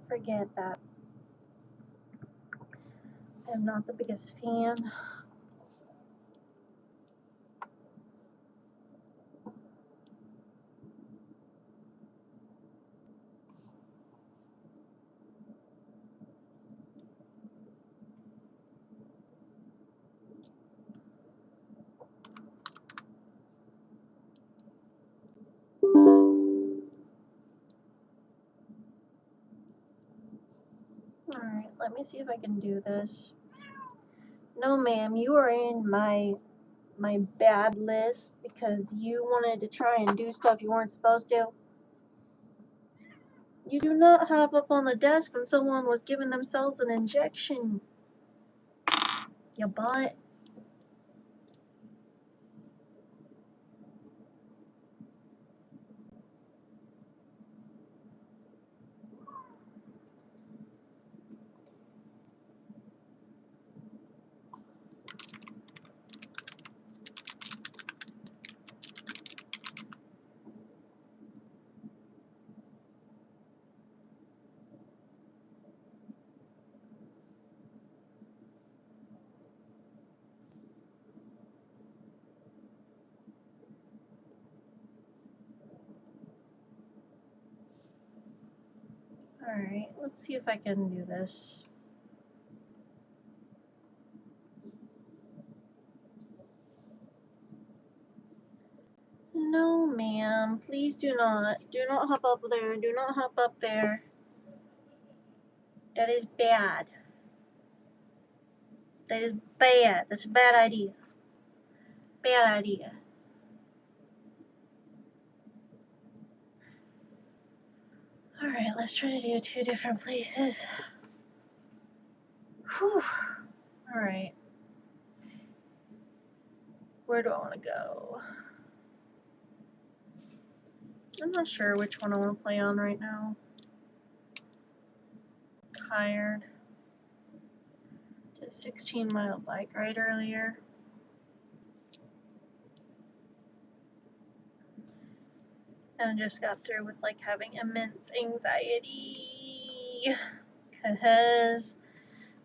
Forget that. I'm not the biggest fan. Alright, let me see if I can do this. No, ma'am, you are in my bad list because you wanted to try and do stuff you weren't supposed to. You do not hop up on the desk when someone was giving themselves an injection. You butt. Alright, let's see if I can do this. No, ma'am, please do not. Do not hop up there. Do not hop up there. That is bad. That is bad. That's a bad idea. Bad idea. Alright, let's try to do 2 different places. Whew. Alright. Where do I want to go? I'm not sure which one I want to play on right now. Tired. Did a 16-mile bike ride earlier. And I just got through with like having immense anxiety. Cause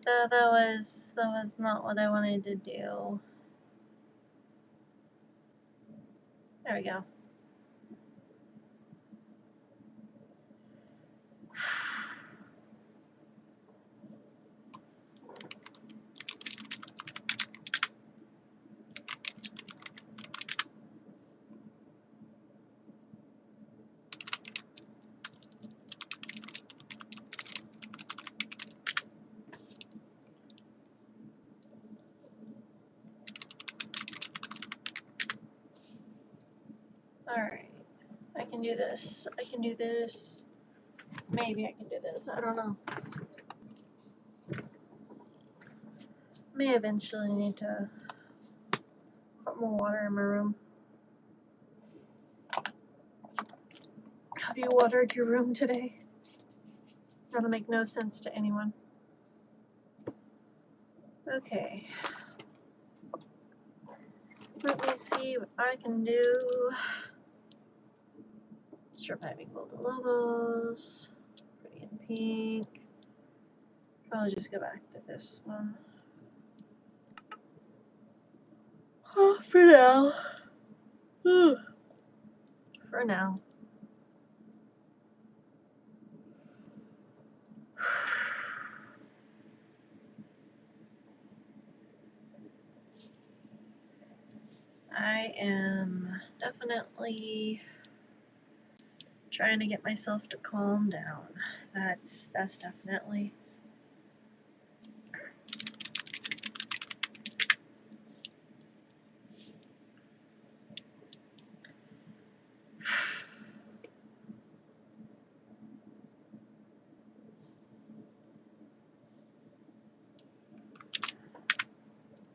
that was not what I wanted to do. There we go. Alright. I can do this. I can do this. Maybe I can do this. I don't know. May eventually need to put more water in my room. Have you watered your room today? That'll make no sense to anyone. Okay. Let me see what I can do. Surviving Villalobos. Pretty in pink. Probably just go back to this one. Oh, for now. For now. I am definitely trying to get myself to calm down. That's definitely.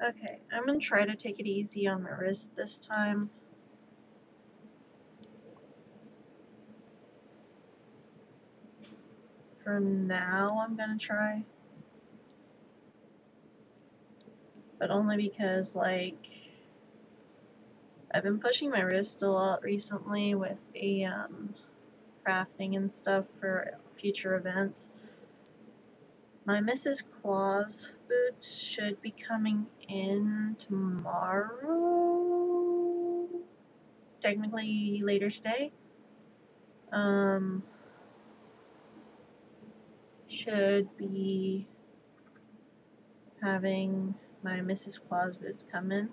Okay, I'm gonna try to take it easy on my wrist this time. For now, I'm gonna try. But only because, like, I've been pushing my wrist a lot recently with the crafting and stuff for future events. My Mrs. Claus boots should be coming in tomorrow. Technically later today. Should be having my Mrs. Claus boots come in.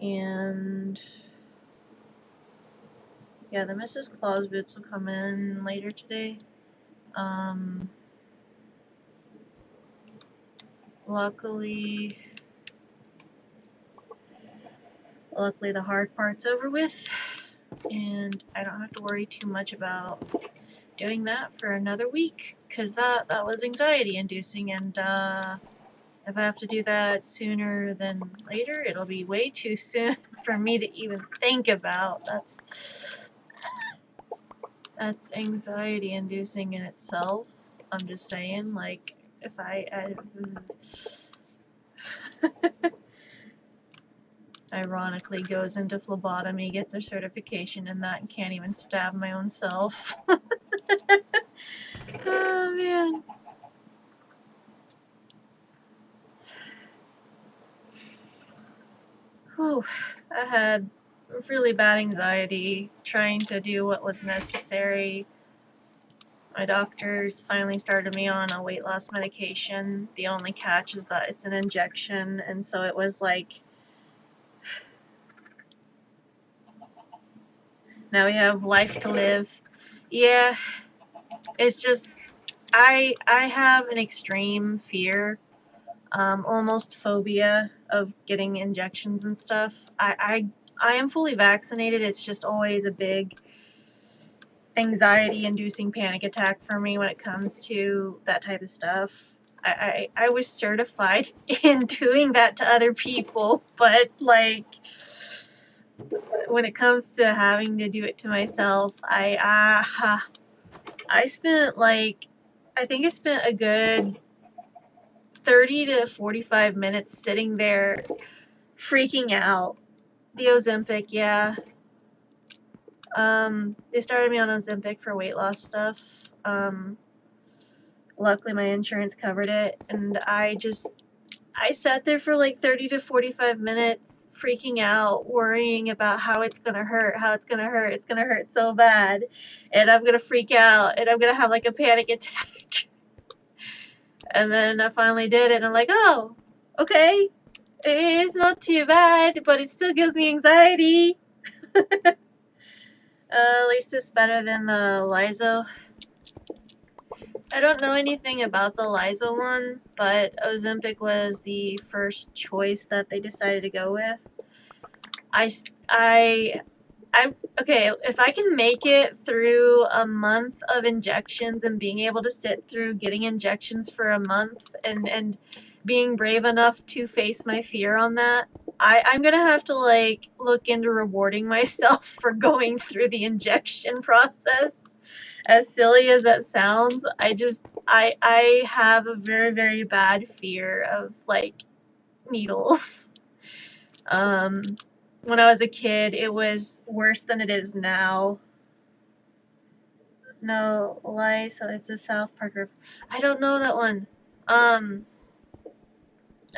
And yeah, the Mrs. Claus boots will come in later today. Luckily the hard part's over with, and I don't have to worry too much about doing that for another week, because that was anxiety inducing, and if I have to do that sooner than later, it'll be way too soon for me to even think about. That's anxiety inducing in itself. I'm just saying, like, if I ironically goes into phlebotomy, gets a certification in that, and can't even stab my own self. Oh man. Whew. I had really bad anxiety trying to do what was necessary. My doctors finally started me on a weight loss medication. The only catch is that it's an injection, and so it was like, now we have life to live. Yeah, it's just, I have an extreme fear, almost phobia of getting injections and stuff. I am fully vaccinated. It's just always a big anxiety-inducing panic attack for me when it comes to that type of stuff. I was certified in doing that to other people, but like when it comes to having to do it to myself, I spent like, I think I spent a good 30 to 45 minutes sitting there freaking out. The Ozempic, yeah. They started me on Ozempic for weight loss stuff. Luckily my insurance covered it, and I sat there for like 30 to 45 minutes freaking out, worrying about how it's gonna hurt, it's gonna hurt so bad, and I'm gonna freak out, and I'm gonna have like a panic attack. And then I finally did it, and I'm like, oh, okay, it's not too bad, but it still gives me anxiety. At least it's better than the Lizo. I don't know anything about the Lizo one, but Ozempic was the first choice that they decided to go with. Okay, if I can make it through a month of injections and being able to sit through getting injections for a month and being brave enough to face my fear on that, I'm gonna have to like look into rewarding myself for going through the injection process. As silly as that sounds, I have a very, very bad fear of like needles. When I was a kid, it was worse than it is now. No, lie, so it's a South Park reference. I don't know that one. I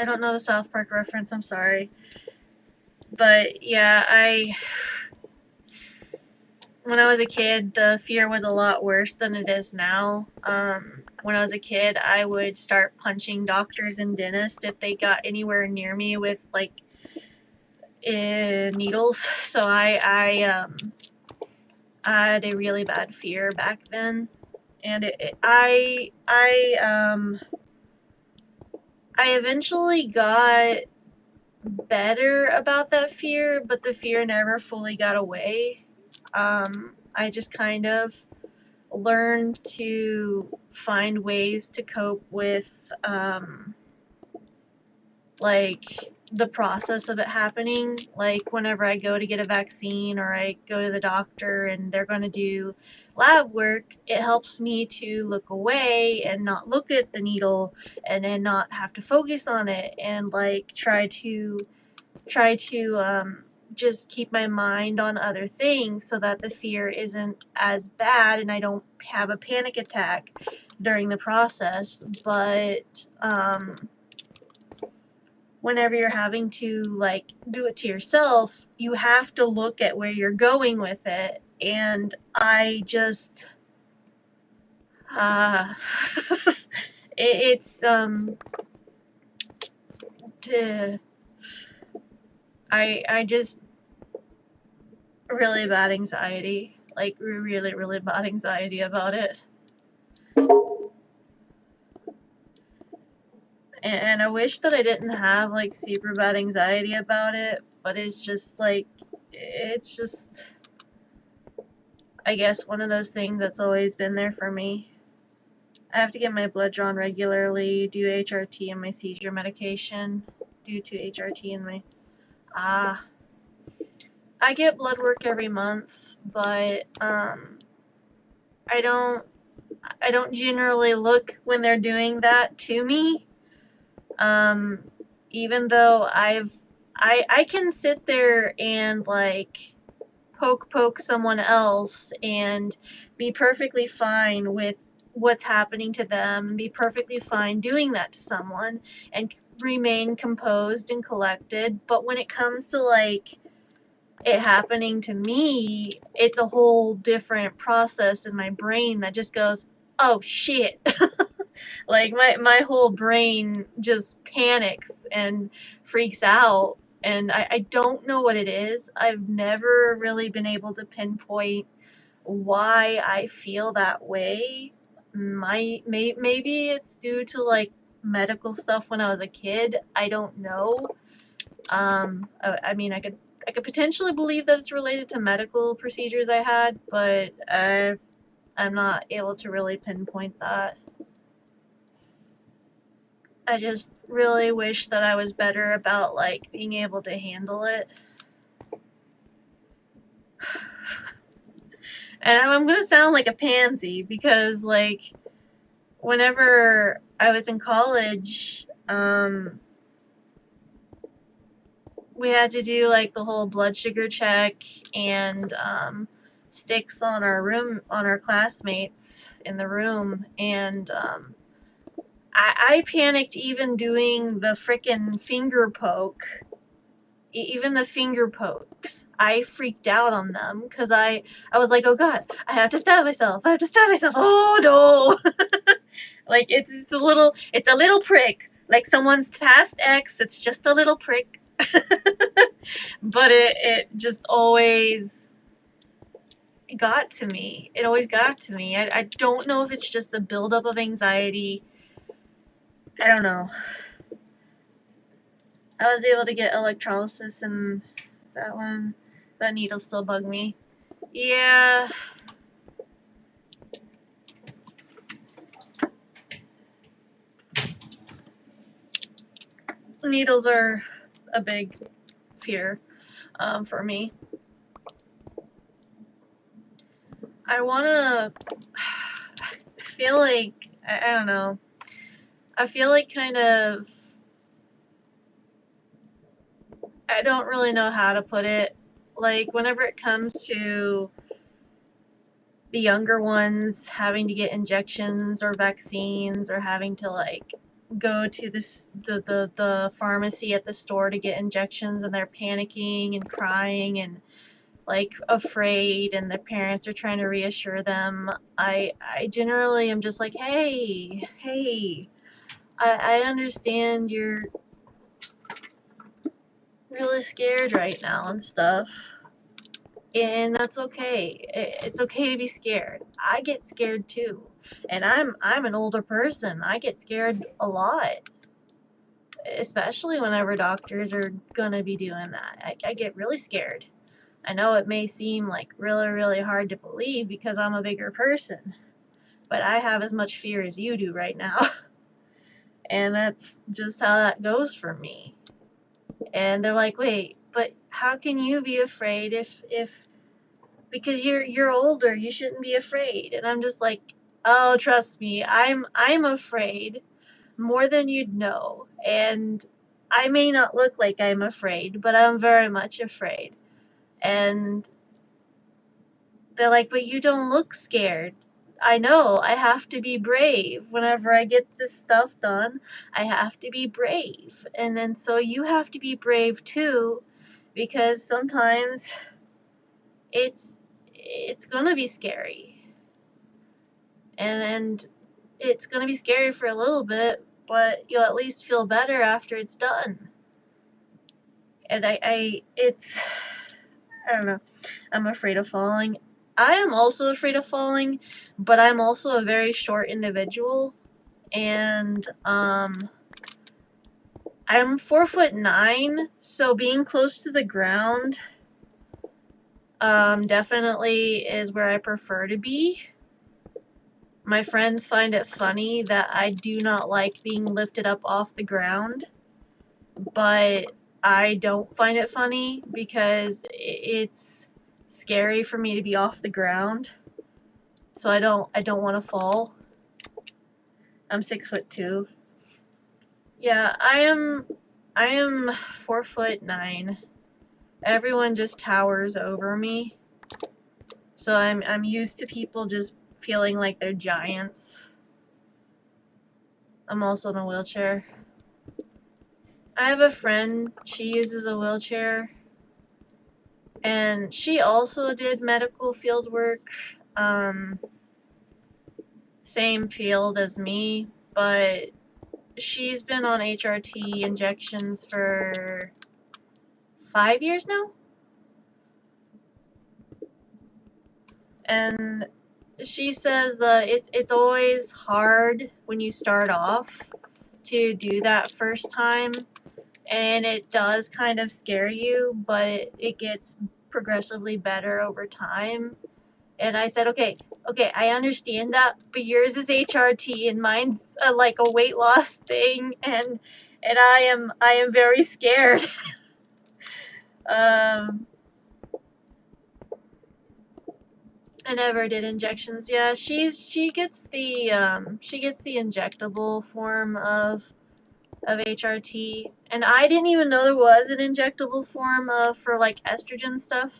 don't know the South Park reference, I'm sorry. But yeah, when I was a kid, the fear was a lot worse than it is now. When I was a kid, I would start punching doctors and dentists if they got anywhere near me with like needles. So I had a really bad fear back then, and I eventually got better about that fear, but the fear never fully got away. I just kind of learned to find ways to cope with like the process of it happening. Like whenever I go to get a vaccine or I go to the doctor and they're going to do lab work, it helps me to look away and not look at the needle and then not have to focus on it and like try to just keep my mind on other things so that the fear isn't as bad and I don't have a panic attack during the process. But whenever you're having to like do it to yourself, you have to look at where you're going with it. And I just it's I just really bad anxiety, like really bad anxiety about it. And I wish that I didn't have like super bad anxiety about it, but it's just like, it's just, I guess, one of those things that's always been there for me. I have to get my blood drawn regularly, do HRT and my seizure medication, due to HRT and my, I get blood work every month, but I don't generally look when they're doing that to me. Even though I can sit there and like poke someone else and be perfectly fine with what's happening to them and be perfectly fine doing that to someone and remain composed and collected. But when it comes to like it happening to me, it's a whole different process in my brain that just goes, oh shit. Like my whole brain just panics and freaks out, and I don't know what it is. I've never really been able to pinpoint why I feel that way. Maybe it's due to like medical stuff when I was a kid. I don't know. I mean, I could potentially believe that it's related to medical procedures I had, but I'm not able to really pinpoint that. I just really wish that I was better about like being able to handle it. And I'm gonna sound like a pansy because like whenever I was in college, we had to do like the whole blood sugar check and sticks on our classmates in the room, and I panicked even doing the frickin' finger poke. Even the finger pokes, I freaked out on them because I was like, oh god, I have to stab myself. Oh no. Like it's a little prick. Like someone's past X, it's just a little prick. But it just always got to me. It always got to me. I don't know if it's just the buildup of anxiety. I don't know. I was able to get electrolysis and that one. That needle still bugged me. Yeah. Needles are a big fear for me. I feel like, I don't know. I feel like kind of, I don't really know how to put it. Like, whenever it comes to the younger ones having to get injections or vaccines or having to, like, go to the pharmacy at the store to get injections and they're panicking and crying and, like, afraid and their parents are trying to reassure them, I generally am just like, hey, I understand you're really scared right now and stuff, and that's okay. It's okay to be scared. I get scared too, and I'm an older person. I get scared a lot, especially whenever doctors are gonna be doing that. I get really scared. I know it may seem like really hard to believe because I'm a bigger person, but I have as much fear as you do right now. And that's just how that goes for me. And they're like, wait, but how can you be afraid if because you're older, you shouldn't be afraid. And I'm just like, oh, trust me, I'm afraid more than you'd know. And I may not look like I'm afraid, but I'm very much afraid. And they're like, but you don't look scared. I know, I have to be brave. Whenever I get this stuff done, I have to be brave. And then so you have to be brave too, because sometimes it's gonna be scary. And it's gonna be scary for a little bit, but you'll at least feel better after it's done. And I don't know. I'm afraid of falling. I am also afraid of falling, but I'm also a very short individual, and I'm 4'9", so being close to the ground definitely is where I prefer to be. My friends find it funny that I do not like being lifted up off the ground, but I don't find it funny because it's scary for me to be off the ground. So I don't want to fall. I'm 6'2". Yeah, I am 4'9". Everyone just towers over me. So I'm used to people just feeling like they're giants. I'm also in a wheelchair. I have a friend, she uses a wheelchair, and she also did medical field work, same field as me, but she's been on HRT injections for 5 years now, and she says that it's always hard when you start off to do that first time, and it does kind of scare you, but it gets progressively better over time. And I said, okay, I understand that, but yours is HRT and mine's like a weight loss thing, and I am very scared. I never did injections. Yeah, she gets the injectable form of HRT, and I didn't even know there was an injectable form for like estrogen stuff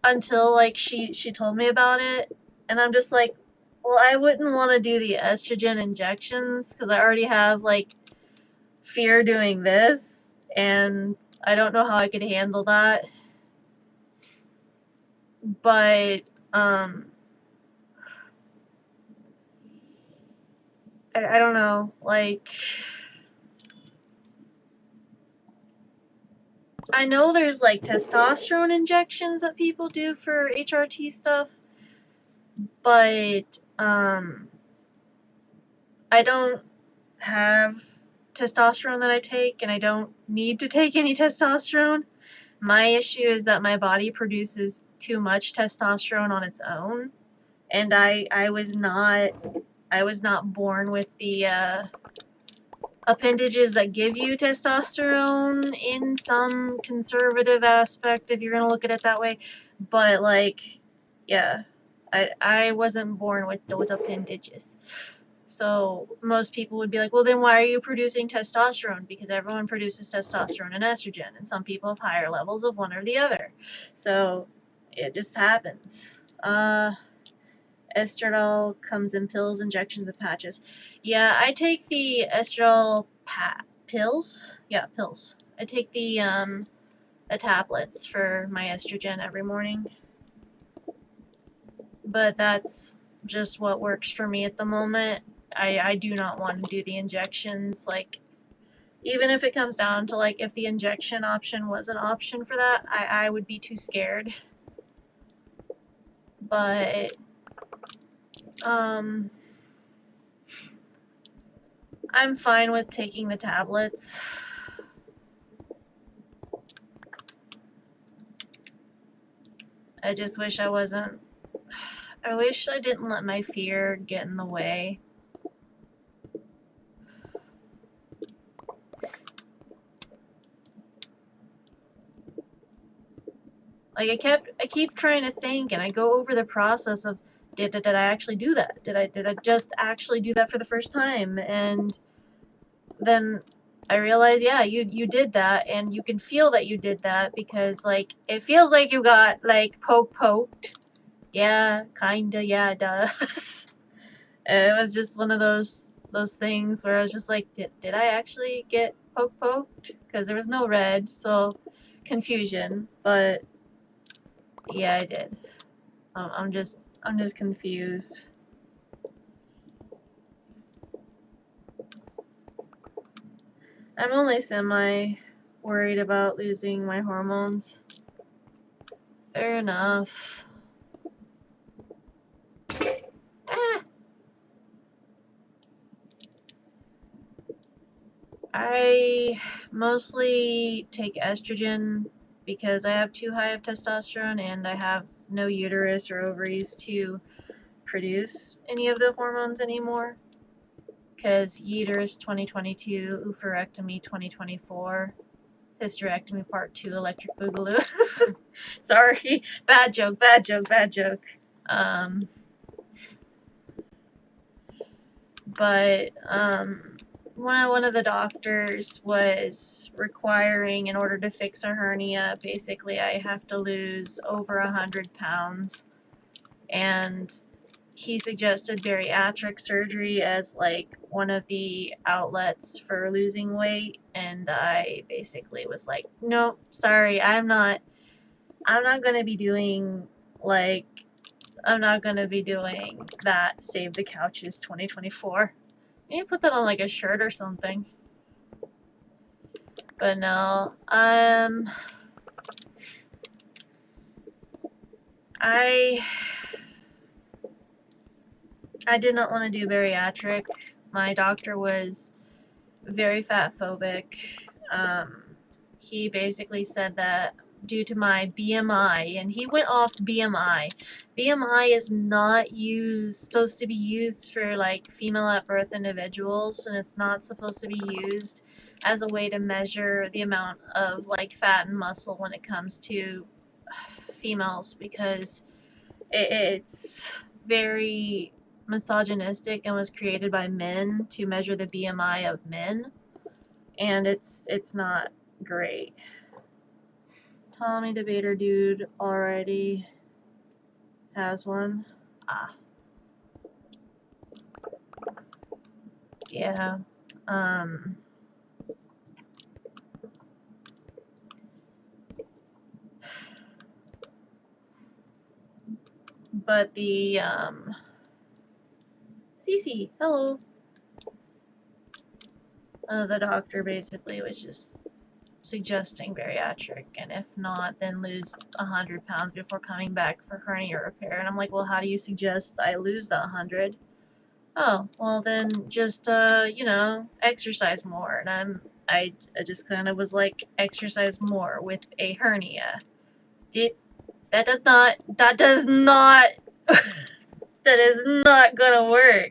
until like she told me about it, and I'm just like, well, I wouldn't want to do the estrogen injections because I already have like fear doing this, and I don't know how I could handle that. But I don't know, like, I know there's like testosterone injections that people do for HRT stuff, but I don't have testosterone that I take, and I don't need to take any testosterone. My issue is that my body produces too much testosterone on its own, and I was not born with the appendages that give you testosterone in some conservative aspect, if you're gonna look at it that way. But like, yeah, I wasn't born with those appendages. So most people would be like, well, then why are you producing testosterone? Because everyone produces testosterone and estrogen, and some people have higher levels of one or the other. So it just happens. Estradiol comes in pills, injections, and patches. Yeah, I take the estradiol pills. Yeah, pills. I take the tablets for my estrogen every morning. But that's just what works for me at the moment. I do not want to do the injections. Like, even if it comes down to like if the injection option was an option for that, I would be too scared. But I'm fine with taking the tablets. I just wish I wasn't. I wish I didn't let my fear get in the way. Like I keep trying to think, and I go over the process of did I actually do that? Did I just actually do that for the first time? And then I realize, yeah, you did that, and you can feel that you did that because like it feels like you got like poked. Yeah, kinda. Yeah, it does. It was just one of those things where I was just like, did I actually get poked? Because there was no red, so confusion. But yeah, I did. I'm just confused. I'm only semi worried about losing my hormones. Fair enough. Ah. I mostly take estrogen because I have too high of testosterone and I have no uterus or ovaries to produce any of the hormones anymore. Because uterus 2022, oophorectomy 2024, hysterectomy part 2, electric boogaloo. Sorry, bad joke. But one of the doctors was requiring, in order to fix a hernia, basically I have to lose over 100 pounds, and he suggested bariatric surgery as like one of the outlets for losing weight, and I basically was like, no, sorry, I'm not gonna be doing like I'm not gonna be doing that. Save the Couches 2024. You put that on like a shirt or something. But no, I did not want to do bariatric. My doctor was very fat phobic. He basically said that due to my BMI, and he went off BMI. BMI is not supposed to be used for like female at birth individuals, and it's not supposed to be used as a way to measure the amount of like fat and muscle when it comes to females, because it's very misogynistic and was created by men to measure the BMI of men, and it's not great. Tommy Debater dude already has one. Ah. Yeah. But the Cece, hello. The doctor basically was just suggesting bariatric, and if not, then lose 100 pounds before coming back for hernia repair. And I'm like, well, how do you suggest I lose the 100? Oh, well then just exercise more. And I just kind of was like, exercise more with a hernia. That does not that is not gonna work.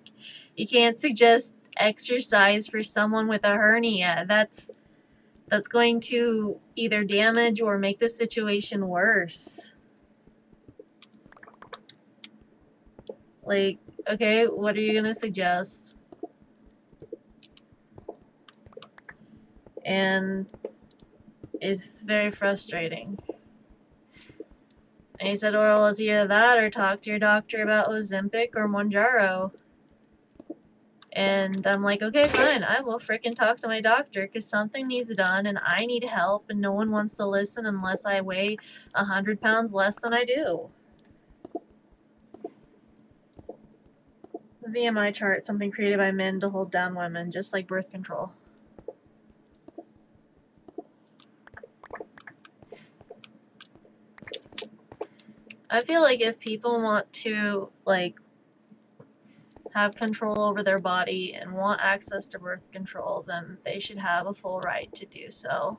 You can't suggest exercise for someone with a hernia. That's going to either damage or make the situation worse. Like, okay, what are you gonna suggest? And it's very frustrating. And he said, well, it's either that or talk to your doctor about Ozempic or Mounjaro. And I'm like, okay, fine, I will frickin' talk to my doctor because something needs done and I need help and no one wants to listen unless I weigh 100 pounds less than I do. The VMI chart, something created by men to hold down women, just like birth control. I feel like if people want to, like, have control over their body and want access to birth control, then they should have a full right to do so.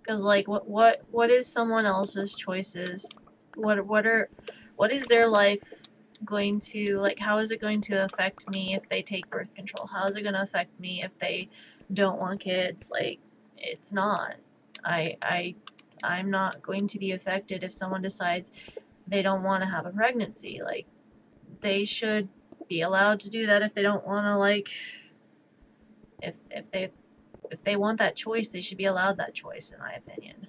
Because, like, what is someone else's choices? What is their life going to, like, how is it going to affect me if they take birth control? How is it going to affect me if they don't want kids? Like, it's not. I'm not going to be affected if someone decides they don't want to have a pregnancy. Like, they should be allowed to do that if they don't want to, like, if they want that choice, they should be allowed that choice, in my opinion.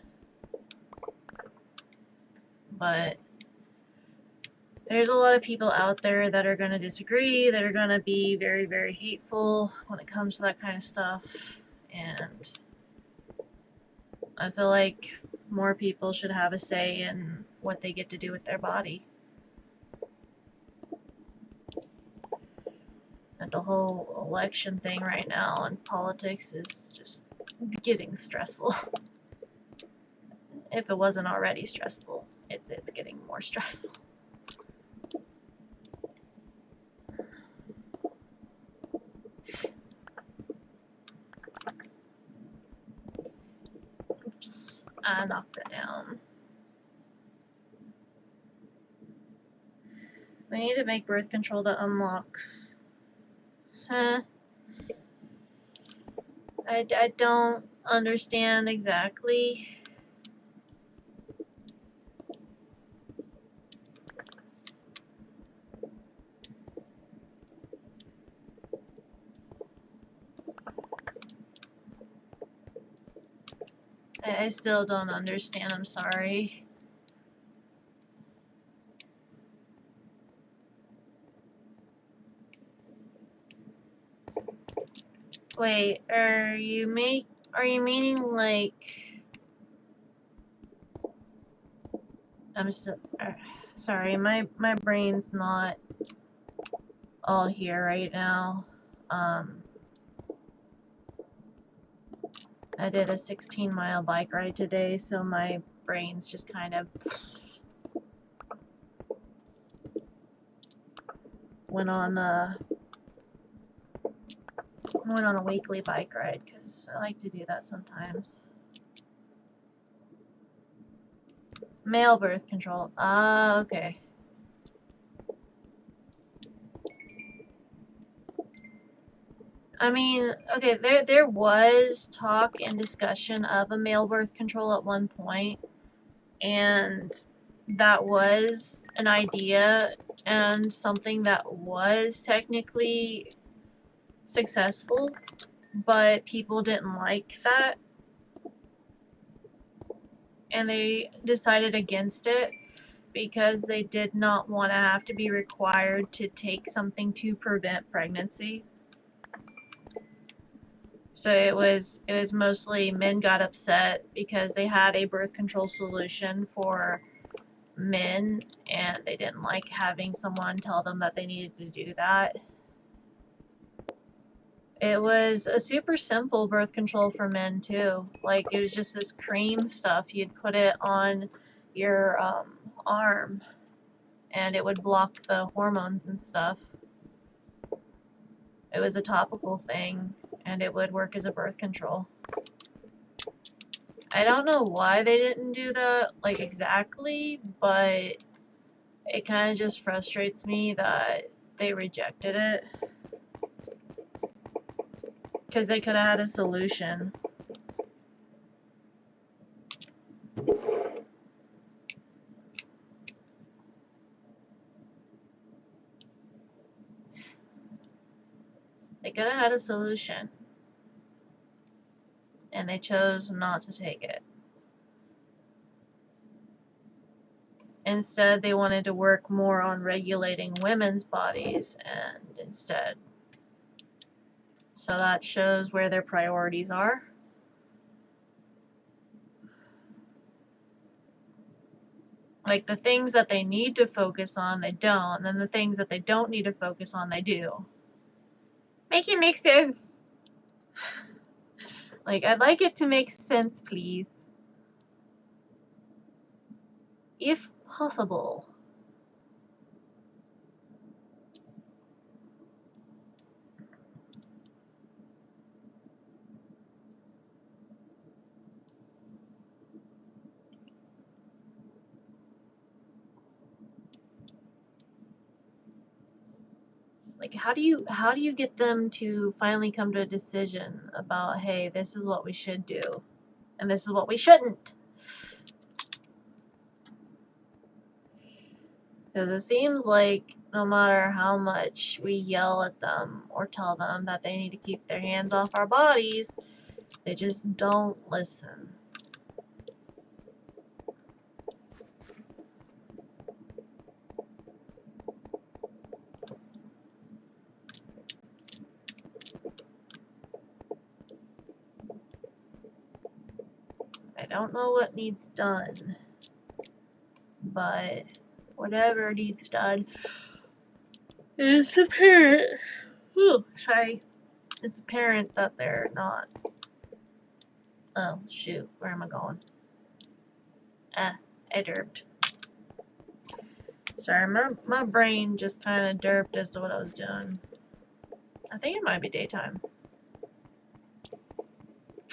But there's a lot of people out there that are going to disagree, that are going to be very, very hateful when it comes to that kind of stuff. And I feel like more people should have a say in what they get to do with their body. And the whole election thing right now in politics is just getting stressful. If it wasn't already stressful, it's getting more stressful. Oops, I knocked that down. We need to make birth control that unlocks. Huh? I don't understand exactly. I still don't understand, I'm sorry. Wait, are you meaning like I'm still sorry, my brain's not all here right now. I did a 16-mile bike ride today, so my brain's just kind of went on a weekly bike ride because I like to do that sometimes. Male birth control. Ah, okay. I mean, okay, there was talk and discussion of a male birth control at one point, and that was an idea and something that was technically successful, but people didn't like that, and they decided against it because they did not want to have to be required to take something to prevent pregnancy. So it was mostly men got upset because they had a birth control solution for men and they didn't like having someone tell them that they needed to do that. It was a super simple birth control for men too. Like, it was just this cream stuff. You'd put it on your arm and it would block the hormones and stuff. It was a topical thing and it would work as a birth control. I don't know why they didn't do that, like, exactly, but it kind of just frustrates me that they rejected it. Because they could have had a solution. They could have had a solution. And they chose not to take it. Instead, they wanted to work more on regulating women's bodies and instead. So that shows where their priorities are. Like, the things that they need to focus on, they don't. And the things that they don't need to focus on, they do. Make it make sense. Like, I'd like it to make sense, please. If possible. Like, how do you get them to finally come to a decision about, hey, this is what we should do, And this is what we shouldn't. Because it seems like no matter how much we yell at them or tell them that they need to keep their hands off our bodies, they just don't listen. I don't know what needs done, but whatever needs done is apparent. Ooh, sorry. It's apparent that they're not. Oh, shoot. Where am I going? I derped. Sorry, my brain just kind of derped as to what I was doing. I think it might be daytime.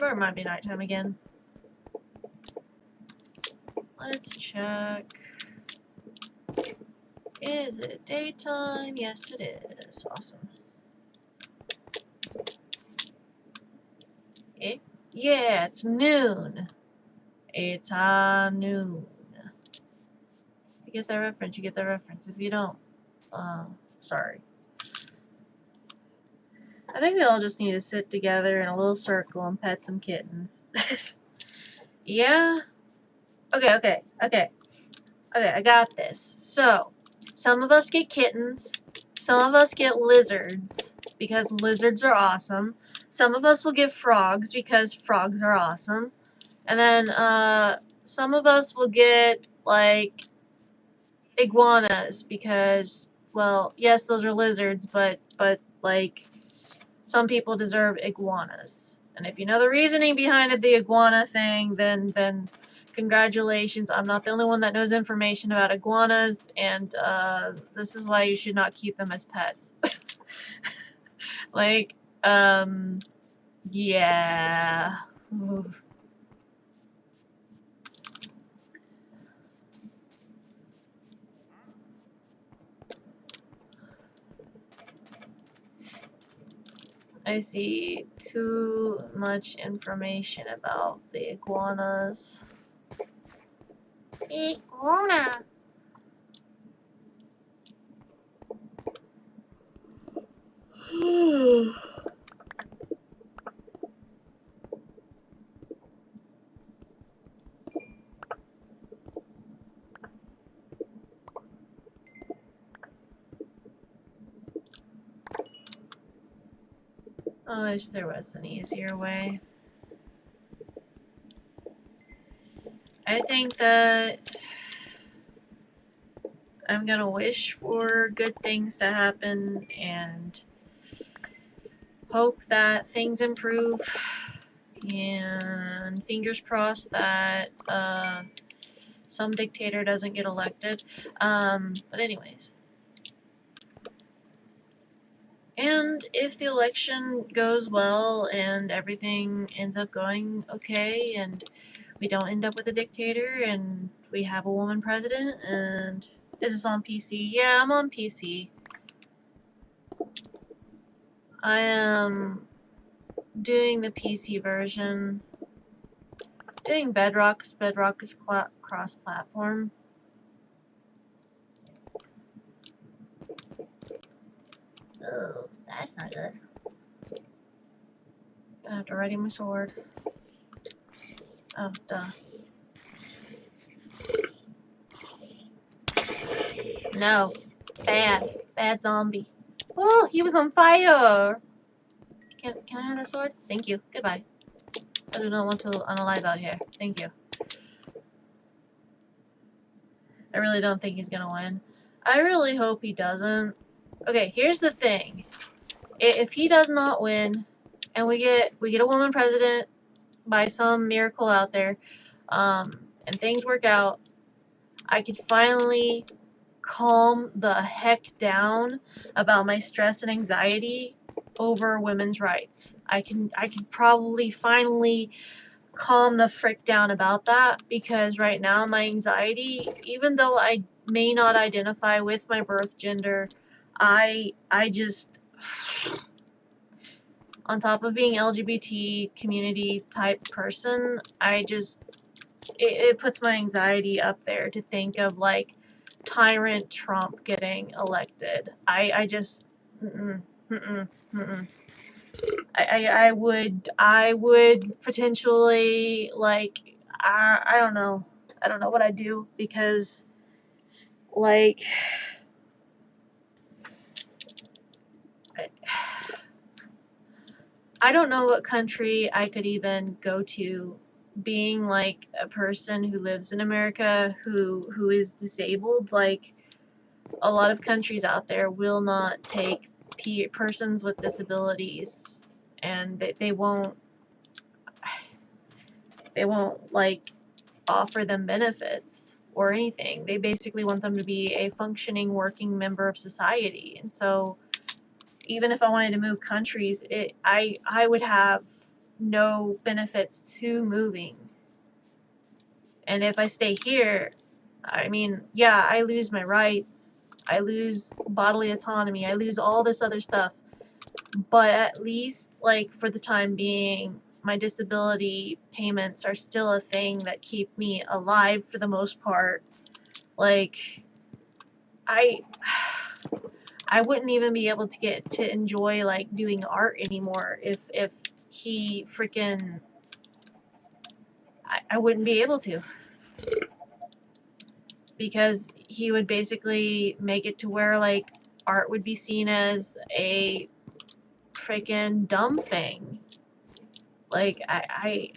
Or it might be nighttime again. Let's check. Is it daytime? Yes, it is. Awesome. Okay. Yeah, it's noon. It's noon. You get that reference, you get that reference. If you don't, sorry. I think we all just need to sit together in a little circle and pet some kittens. Yeah? Okay, I got this. So, some of us get kittens, some of us get lizards, because lizards are awesome. Some of us will get frogs, because frogs are awesome. And then, some of us will get, like, iguanas, because, well, yes, those are lizards, but, like, some people deserve iguanas. And if you know the reasoning behind the iguana thing, then congratulations. I'm not the only one that knows information about iguanas, and this is why you should not keep them as pets. Like, yeah. Oof. I see too much information about the iguanas. Iguana. I wish there was an easier way. I think that I'm gonna wish for good things to happen and hope that things improve, and fingers crossed that some dictator doesn't get elected. But anyways. And if the election goes well and everything ends up going okay and we don't end up with a dictator and we have a woman president, and is this on PC? Yeah, I'm on PC. I am doing the PC version. Doing Bedrock, because Bedrock is cross-platform. Oh, that's not good. Gonna have to ready my sword. Oh, duh. No. Bad. Bad zombie. Oh, he was on fire! Can I have the sword? Thank you. Goodbye. I do not want to unalive out here. Thank you. I really don't think he's gonna win. I really hope he doesn't. Okay, here's the thing. If he does not win, and we get a woman president by some miracle out there, and things work out, I could finally calm the heck down about my stress and anxiety over women's rights. I could probably finally calm the frick down about that, because right now my anxiety, even though I may not identify with my birth gender, I just on top of being LGBT community type person, it puts my anxiety up there to think of like tyrant Trump getting elected. I just, mm-mm, mm-mm, mm-mm. I would potentially like, I don't know. I don't know what I'd do because like I don't know what country I could even go to being like a person who lives in America who is disabled. Like a lot of countries out there will not take persons with disabilities, and they won't like offer them benefits or anything. They basically want them to be a functioning working member of society. And so even if I wanted to move countries, I would have no benefits to moving. And if I stay here, I mean, yeah, I lose my rights, I lose bodily autonomy, I lose all this other stuff. But at least, like, for the time being, my disability payments are still a thing that keep me alive for the most part. Like, I wouldn't even be able to get to enjoy like doing art anymore if he freaking I wouldn't be able to, because he would basically make it to where like art would be seen as a freaking dumb thing. Like I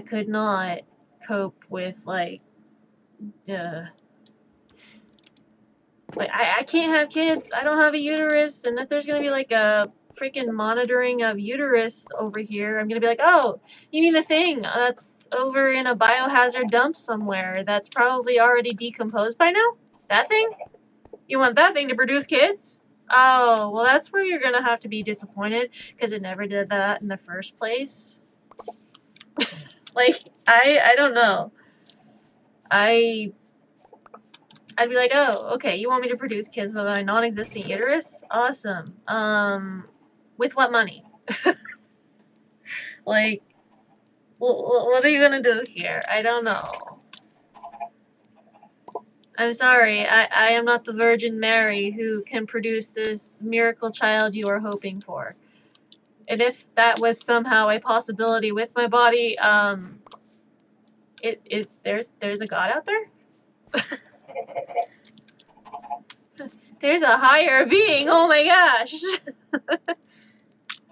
could not cope with like I can't have kids. I don't have a uterus, and if there's gonna be like a freaking monitoring of uterus over here, I'm gonna be like, oh, you mean the thing that's over in a biohazard dump somewhere that's probably already decomposed by now? That thing? You want that thing to produce kids? Oh, well, that's where you're gonna have to be disappointed because it never did that in the first place. Like, I don't know. I'd be like, oh, okay, you want me to produce kids with a non-existent uterus? Awesome. With what money? Like, what are you gonna do here? I don't know. I'm sorry, I am not the Virgin Mary who can produce this miracle child you are hoping for. And if that was somehow a possibility with my body, there's a God out there? There's a higher being, oh my gosh!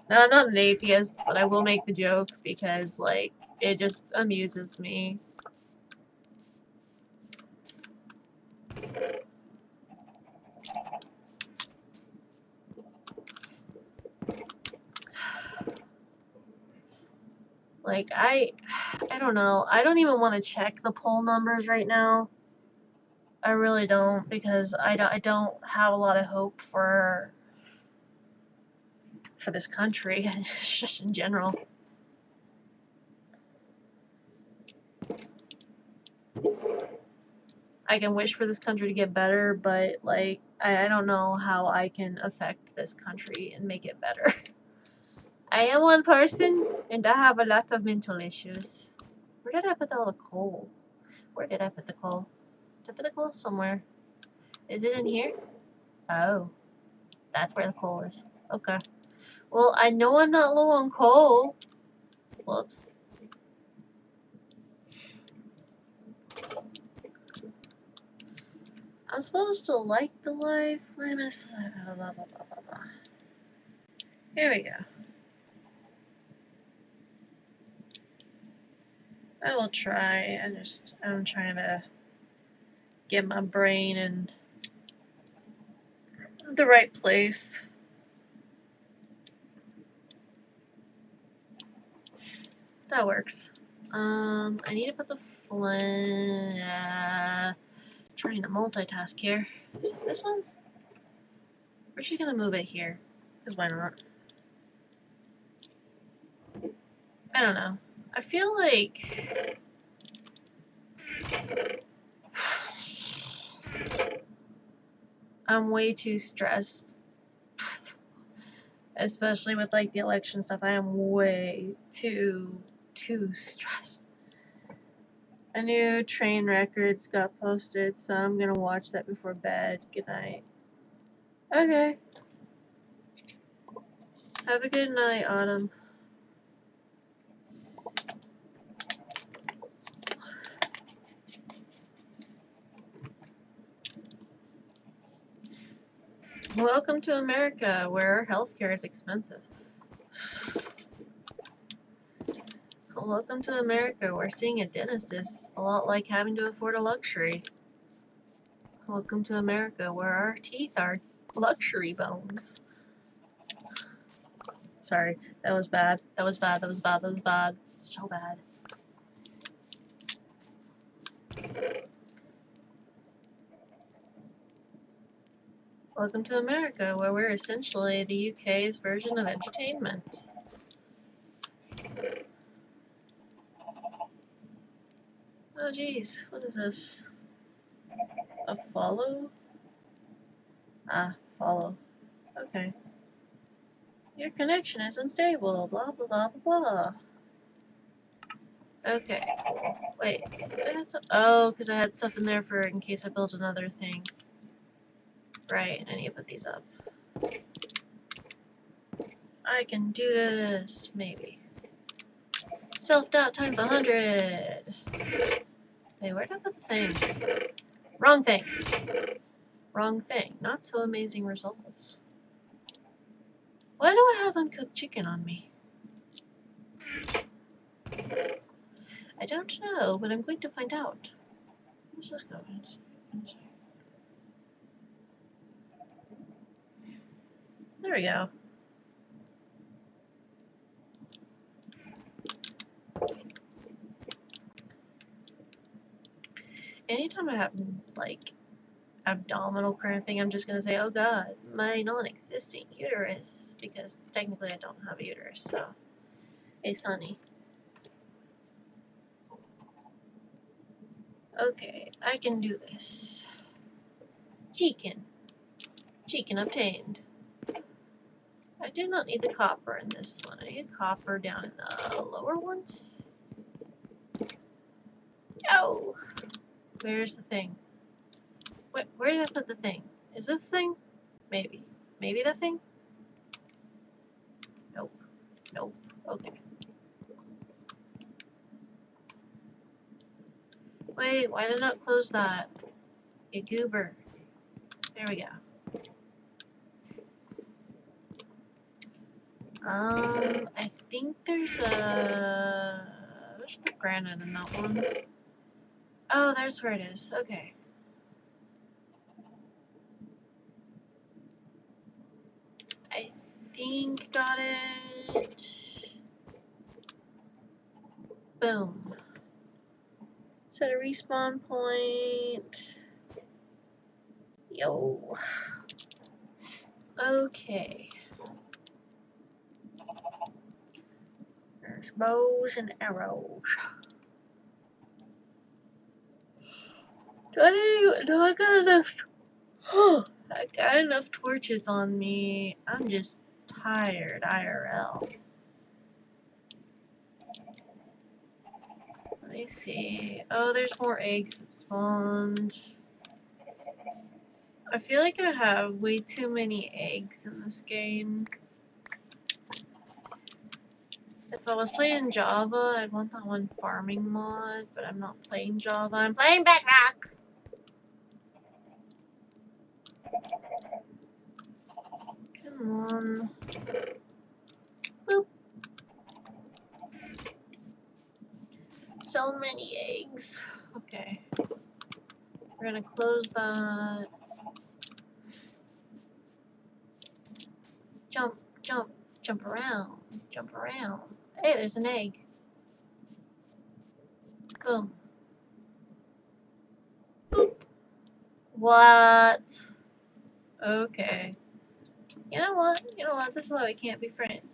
No, I'm not an atheist, but I will make the joke because, like, it just amuses me. Like, I don't know. I don't even want to check the poll numbers right now. I really don't, because I don't have a lot of hope for this country, just in general. I can wish for this country to get better, but, like, I don't know how I can affect this country and make it better. I am one person, and I have a lot of mental issues. Where did I put all the coal? Where did I put the coal? Did I put the coal somewhere? Is it in here? Oh, that's where the coal is. Okay. Well, I know I'm not low on coal. Whoops. I'm supposed to like the life. Why am I supposed to blah, blah, blah, blah, blah. Here we go. I will try. I'm trying to get my brain in the right place. That works. I need to put the trying to multitask here. Is it this one? We're just gonna move it here. Because why not? I don't know. I feel like I'm way too stressed Especially with like the election stuff, I am way too stressed. A new train records got posted, so I'm gonna watch that before bed. Good night. Okay. Have a good night, Autumn. Welcome to America, where healthcare is expensive. Welcome to America, where seeing a dentist is a lot like having to afford a luxury. Welcome to America, where our teeth are luxury bones. Sorry, that was bad. That was bad. That was bad. That was bad. So bad. Welcome to America, where we're essentially the UK's version of entertainment. Oh jeez, what is this? A follow? Ah, follow. Okay. Your connection is unstable, blah blah blah blah blah. Okay. Wait. Oh, because I had stuff in there for in case I build another thing. Right, I need to put these up. I can do this, maybe. Self-doubt times 100. Hey, where'd I put the thing? Wrong thing. Wrong thing. Not so amazing results. Why do I have uncooked chicken on me? I don't know, but I'm going to find out. Where's this going? There we go. Anytime I have, like, abdominal cramping, I'm just gonna say, oh god, my non-existent uterus, because technically I don't have a uterus, so it's funny. Okay, I can do this. Chicken. Chicken obtained. I do not need the copper in this one. I need copper down in the lower ones. Oh! Where's the thing? Where did I put the thing? Is this thing? Maybe. Maybe the thing? Nope. Nope. Okay. Wait, why did I not close that? You goober. There we go. I think there's no granite in that one. Oh, there's where it is. Okay. I think got it. Boom. Set a respawn point. Yo. Okay. There's bows and arrows. Do I got enough? I got enough torches on me. I'm just tired, IRL. Let me see. Oh, there's more eggs that spawned. I feel like I have way too many eggs in this game. If I was playing Java, I'd want that one farming mod, but I'm not playing Java, I'm playing Bedrock! Come on. Boop. So many eggs. Okay. We're gonna close that. Jump, jump, jump around, jump around. Hey, there's an egg. Boom. Boop. What? Okay. You know what? You know what? This is why we can't be friends.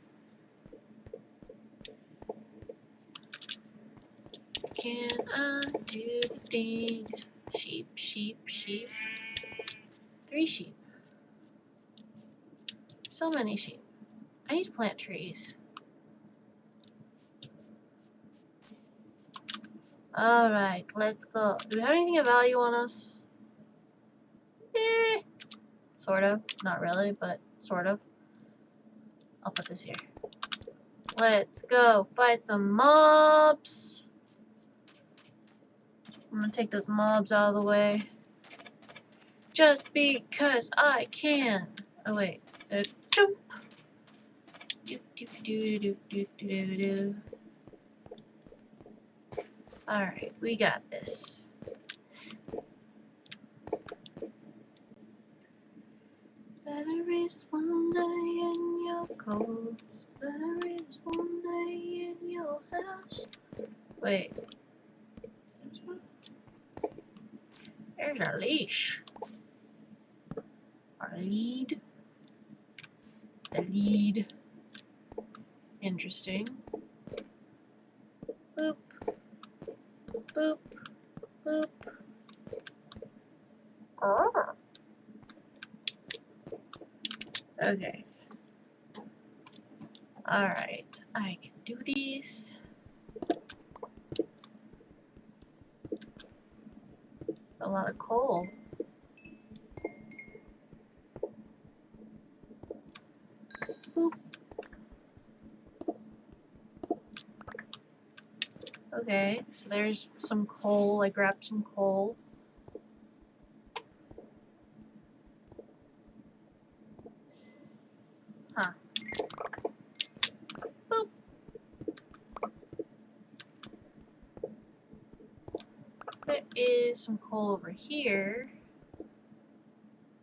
Can I do the things? Sheep, sheep, sheep. 3 sheep. So many sheep. I need to plant trees. Alright, let's go. Do we have anything of value on us? Eh, sort of. Not really, but sort of. I'll put this here. Let's go fight some mobs. I'm gonna take those mobs out of the way. Just because I can. Oh wait. Jump. Do do do do do do do. Alright, we got this. Better is one day in your coats. Better is one day in your house. Wait. There's our leash. Our lead. The lead. Interesting. Boop. Boop. Boop. Oh. Okay. Alright. I can do these. A lot of coal. Boop. Okay, so there's some coal. I grabbed some coal. Huh. Boop. There is some coal over here.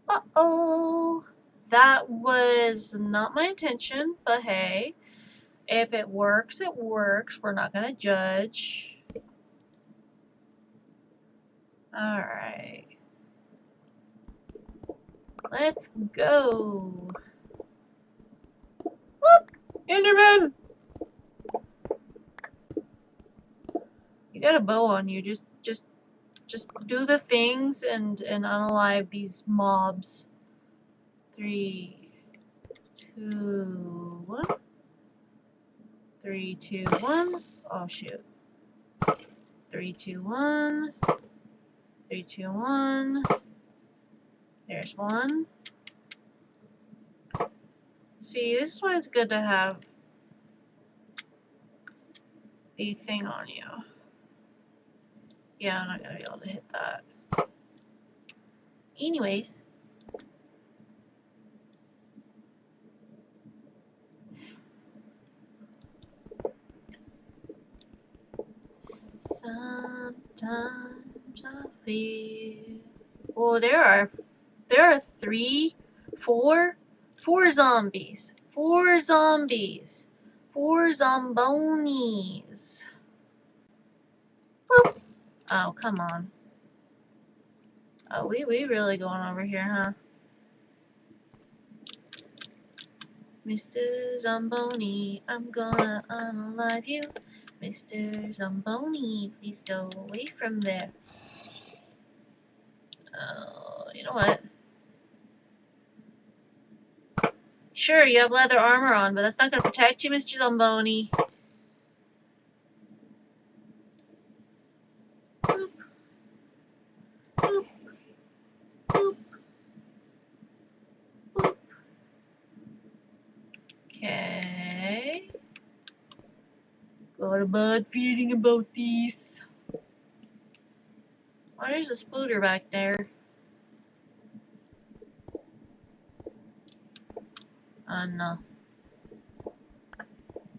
Uh-oh! That was not my intention, but hey. If it works, it works. We're not gonna judge. Alright. Let's go. Whoop! Enderman! You got a bow on you. Just do the things and unalive these mobs. 3, 2, 1. 3, 2, 1. Oh shoot. 3, 2, 1. 3, 2, 1. There's one. See, this is why it's good to have the thing on you. Yeah, I'm not gonna be able to hit that. Anyways. Sometimes I feel. Oh, there are 3, 4 zombies. 4 zombies. 4 zombonis. Boop. Oh, come on. Oh, we really going over here, huh? Mr. Zomboni, I'm gonna unalive you. Mr. Zomboni, please go away from there. Oh, you know what? Sure, you have leather armor on, but that's not gonna protect you, Mr. Zomboni. Boop. Boop. Boop. Boop. Okay. Got a bad feeling about these. Oh, there's a splooter back there. No.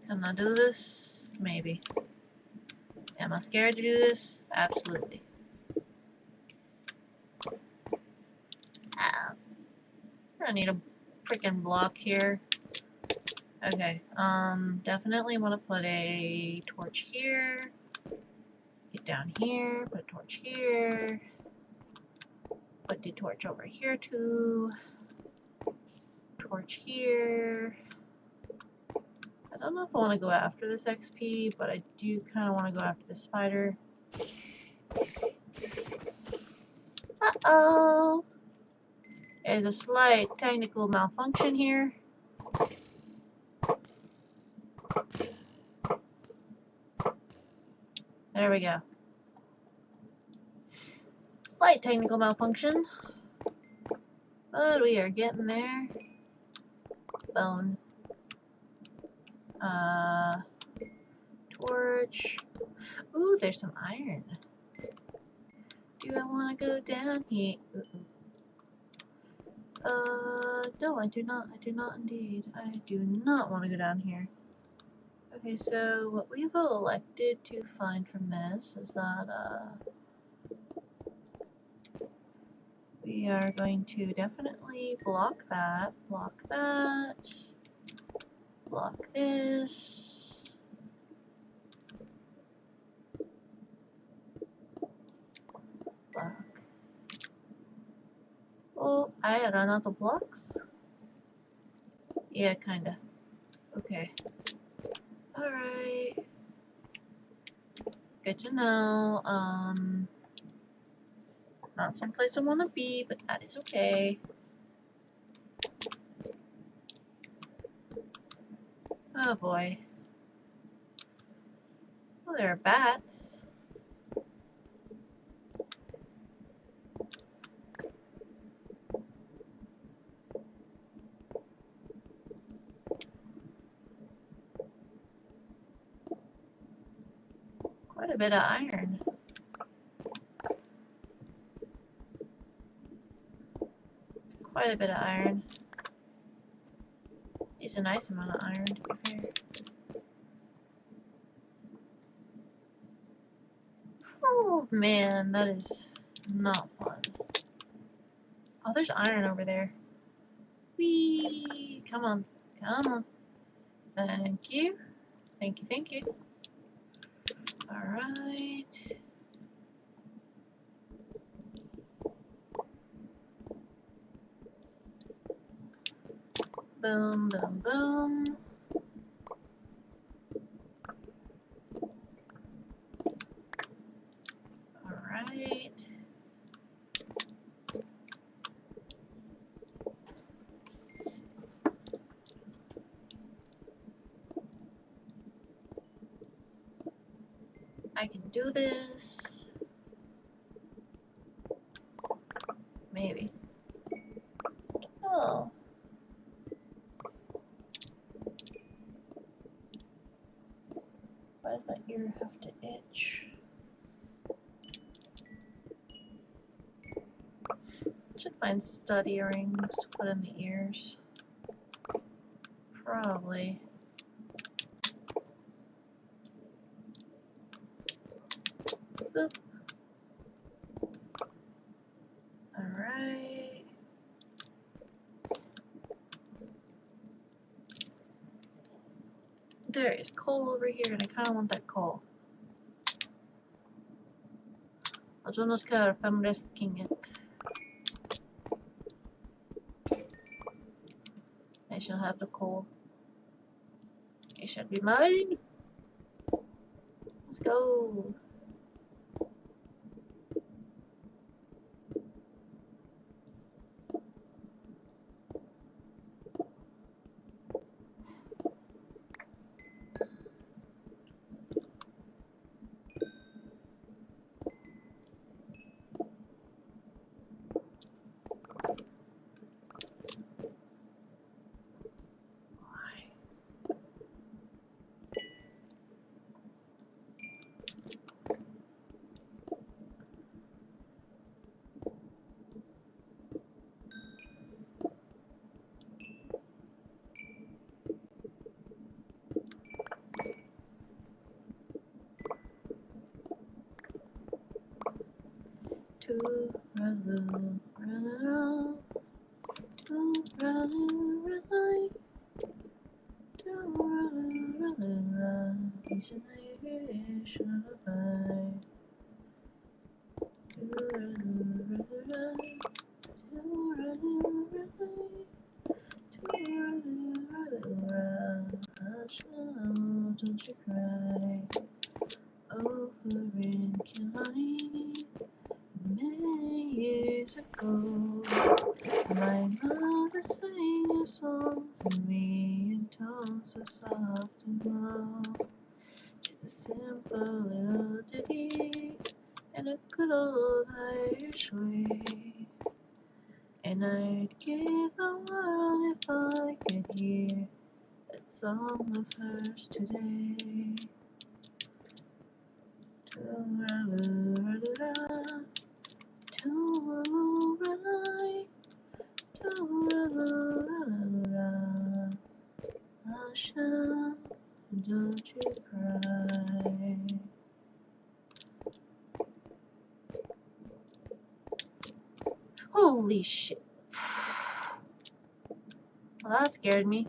Can I do this? Maybe. Am I scared to do this? Absolutely. Ow. I need a freaking block here. Okay, definitely want to put a torch here. Get down here, put a torch here. Put the torch over here too. Torch here. I don't know if I want to go after this XP, but I do kind of want to go after the spider. Uh-oh! There's a slight technical malfunction here. There we go. Slight technical malfunction. But we are getting there. Bone. Torch. Ooh, there's some iron. Do I want to go down here? No, I do not. I do not indeed. I do not want to go down here. Okay, so what we've elected to find from this is that, we are going to definitely block that, block this. Block. Oh, I ran out of blocks? Yeah, kinda. Okay. Alright. Good to know. Not someplace I want to be, but that is okay. Oh boy. Well, there are bats. Quite a bit of iron. Quite a bit of iron. It's a nice amount of iron, to be fair. Oh man, that is not fun. Oh, there's iron over there. Whee! Come on. Come on. Thank you. Thank you, thank you. Alright. Boom, boom, boom. Alright. I can do this. Maybe. Oh. Why does my ear have to itch? Should find stud earrings to put in the ears. Probably. Boop. Alright. There is coal over here, and I kind of want that coal. I do not care if I'm risking it. I shall have the coal. It shall be mine. Let's go. To run, to run, to run, each and every should abide. To run, hush now, don't you cry. Over in Killarney, many years ago, my mother sang a song to me in tones so soft and low. She's a simple little ditty in a good old Irish way. And I'd give the world if I could hear that song of hers today. Asha, don't you cry. Holy shit. Well, that scared me.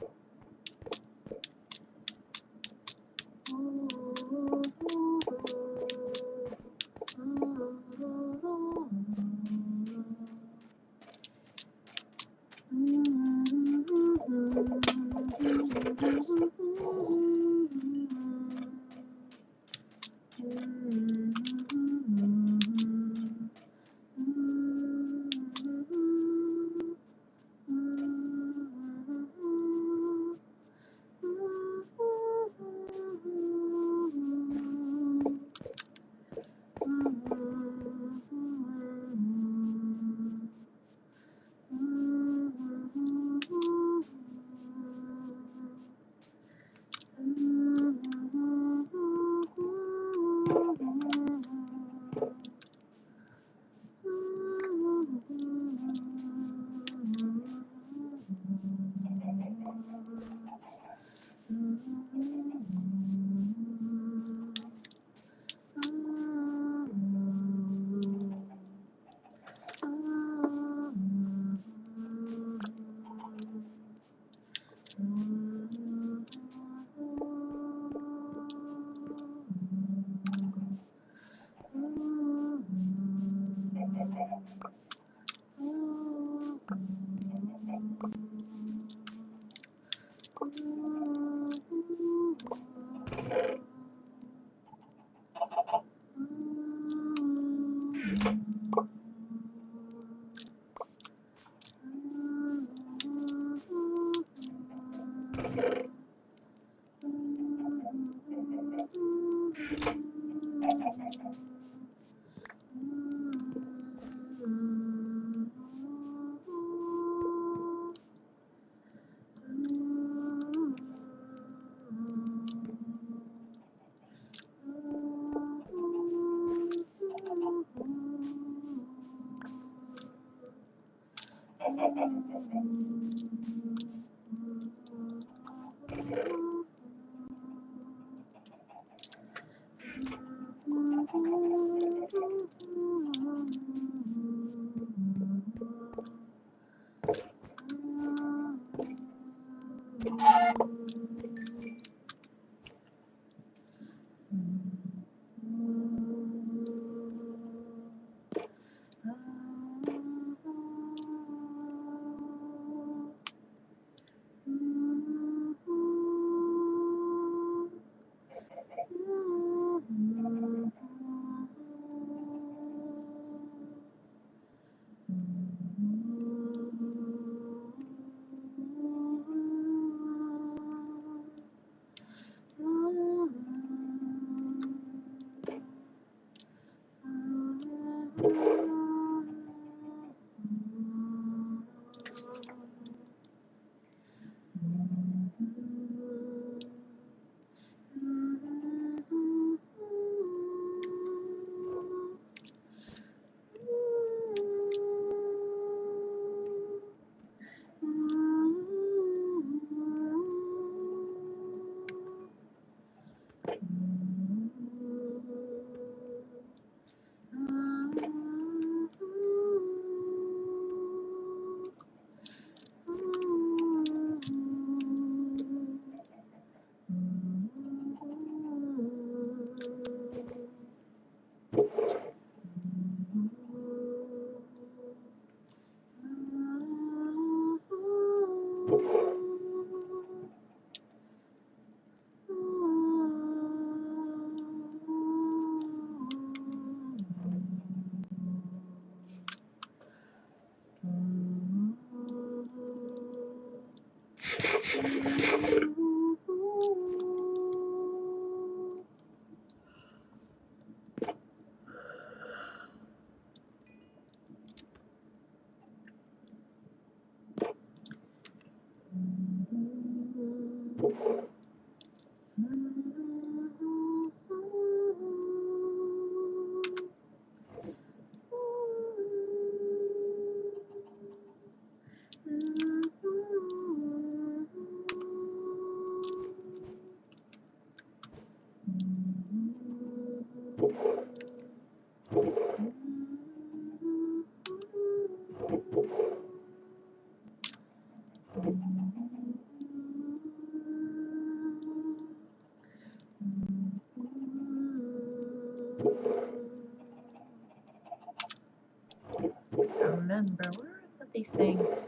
Remember, where are I put these things?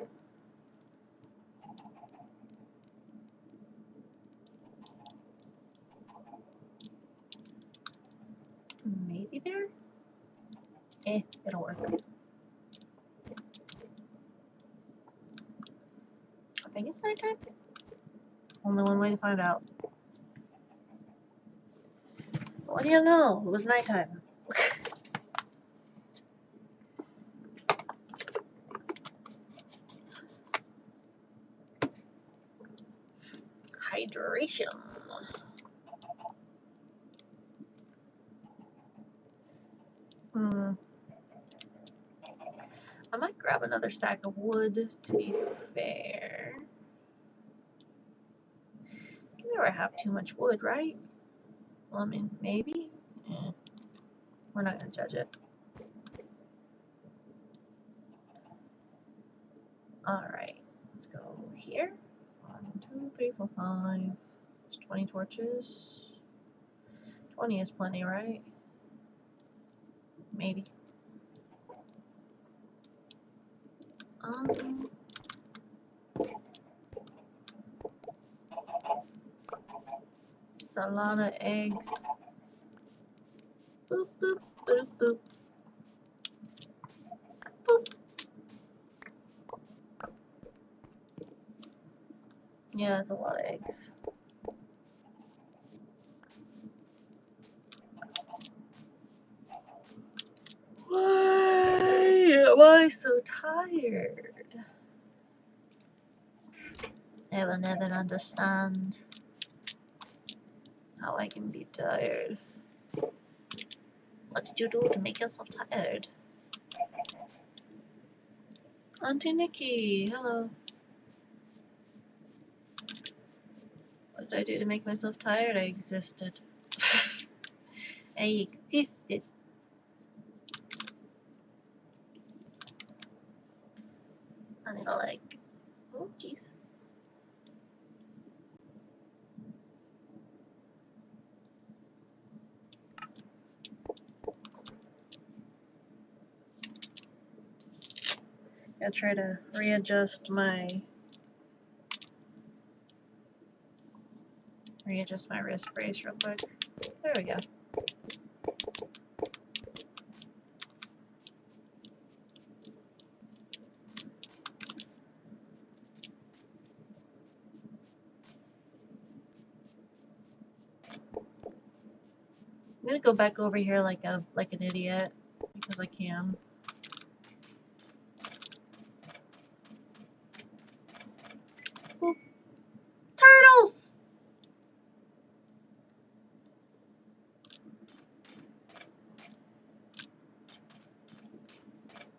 Maybe there? It'll work. I think it's nighttime. Only one way to find out. What do you know? It was nighttime. Hydration. I might grab another stack of wood, to be fair. You can never have too much wood, right? Well, I mean, maybe? We're not going to judge it. Alright, let's go here. 1, 2, 3, 4, 5. There's 20 torches. 20 is plenty, right? Maybe. It's a lot of eggs. Boop, boop, boop, boop. Boop. Yeah, it's a lot of eggs. Why am I so tired? I will never understand how I can be tired. What did you do to make yourself tired? Auntie Nikki, hello. What did I do to make myself tired? I existed. I existed. I need to like, oh jeez. Gotta try to readjust my wrist brace real quick. There we go. I'm gonna go back over here like an idiot because I can. Oop. Turtles!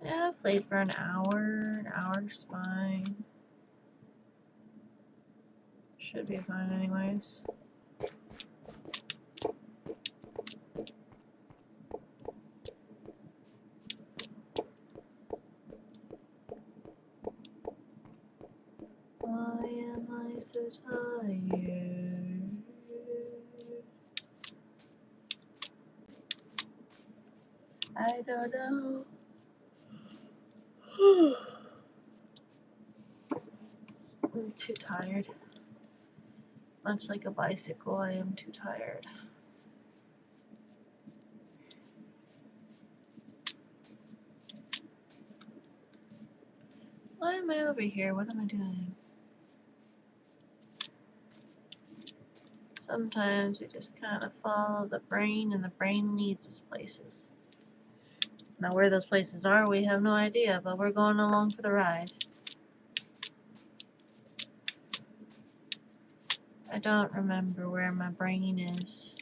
Yeah, I've played for an hour. An hour's fine. Should be fine anyways. Why am I so tired? I don't know. I'm too tired. Much like a bicycle, I am too tired. Why am I over here? What am I doing? Sometimes we just kind of follow the brain, and the brain leads us places. Now, where those places are, we have no idea, but we're going along for the ride. I don't remember where my brain is.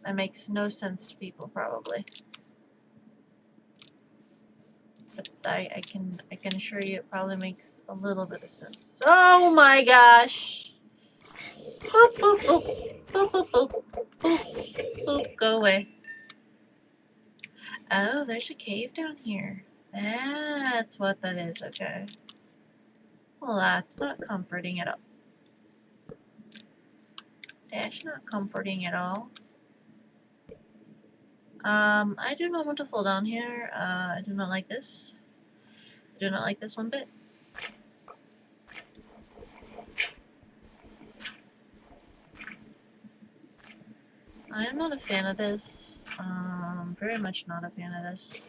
That makes no sense to people, probably. But I can assure you it probably makes a little bit of sense. Oh my gosh! Boop, boop, boop. Boop, boop, boop. Boop, boop. Go away. Oh, there's a cave down here. That's what that is, okay. Well, that's not comforting at all. That's not comforting at all. I do not want to fall down here. I do not like this. I do not like this one bit. I am not a fan of this. Very much not a fan of this.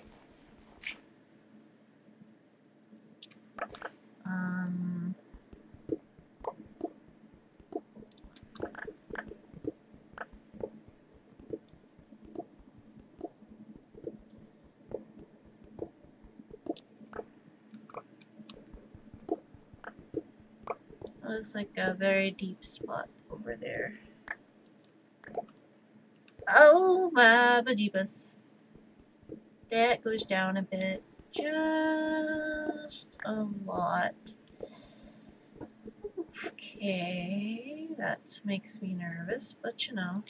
Looks like a very deep spot over there. Oh my bejeebus. That goes down a bit. Just a lot. Okay, that makes me nervous, but you know.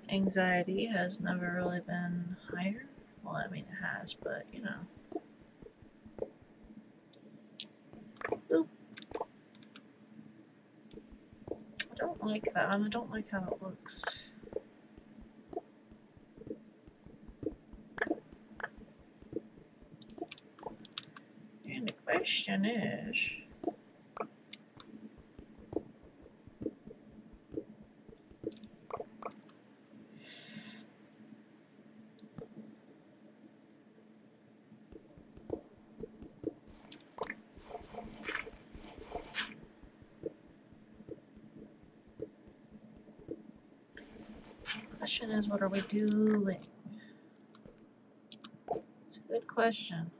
Anxiety has never really been higher. Well, I mean it has, but you know. Oop. I don't like that. I don't like how it looks. And the question is... question is, what are we doing? It's a good question.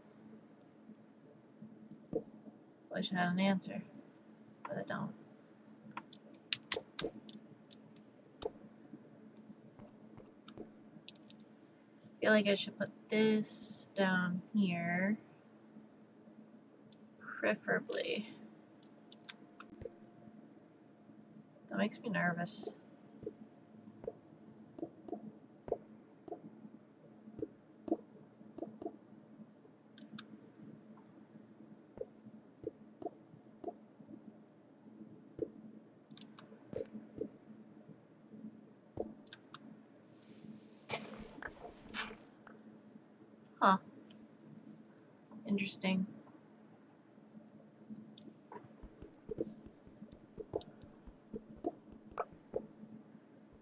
Wish I had an answer, but I don't. I feel like I should put this down here, preferably. That makes me nervous. Huh. Interesting.